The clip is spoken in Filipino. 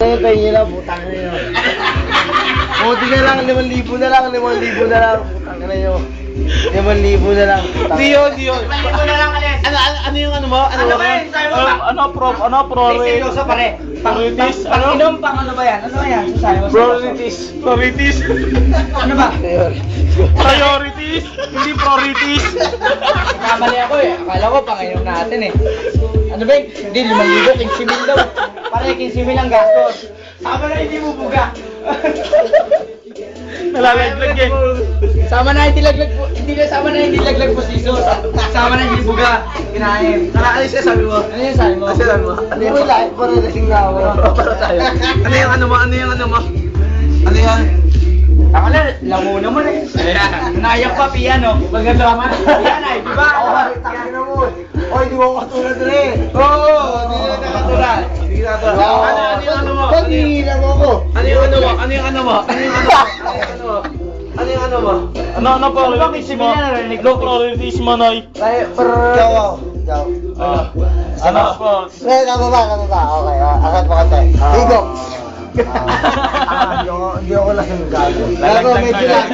Tayo na, putang na yun. Buti na lang, 5,000 na lang, 5,000 na lang. Putang na yun. 5,000 na lang. Dio. 5,000 na lang ulit. Ano yung ano mo? Ano ba yan? Sabi mo ba? Ano, Seryoso pare. Priorities? Pang inom, pang ano ba yan? Ano ba yan? Sabi mo. Priorities. Ano ba? Priorities. Hindi priorities. Kamali ako eh. Akala ko pang inom natin eh. Ano ba yun? Hindi, 5,000, 15,000 daw. Pare, 15,000 ang gastos. Sama na hindi mo buga. Nalalaglag eh. Sama na hindi laglag po. Hindi na sama na hindi laglag po siso. Sama na hindi buga. Kinain. Alis ka, sabi mo. Ano yung sabi mo? Ano yung lahat? Para lasing na ako. Para tayo. Ano yung ano mo? Ano yan? Ako na, lamo naman eh. Nayak pa, piano. Maganda naman. Piano eh, di ba? Tangin na mo. Oy, di mo ako katulad rin. Oo, hindi na nakatulad. Hindi na to. Ano yung ano mo? Ba't hihilang ako? Ano yung ano mo? Ano priorities mo? Ano priorities mo, Noy? Jawa. Ano po? Kababa. Okay, akat mo kanta. Higo. Hindi ako lasing gago. Gago, medyo lang.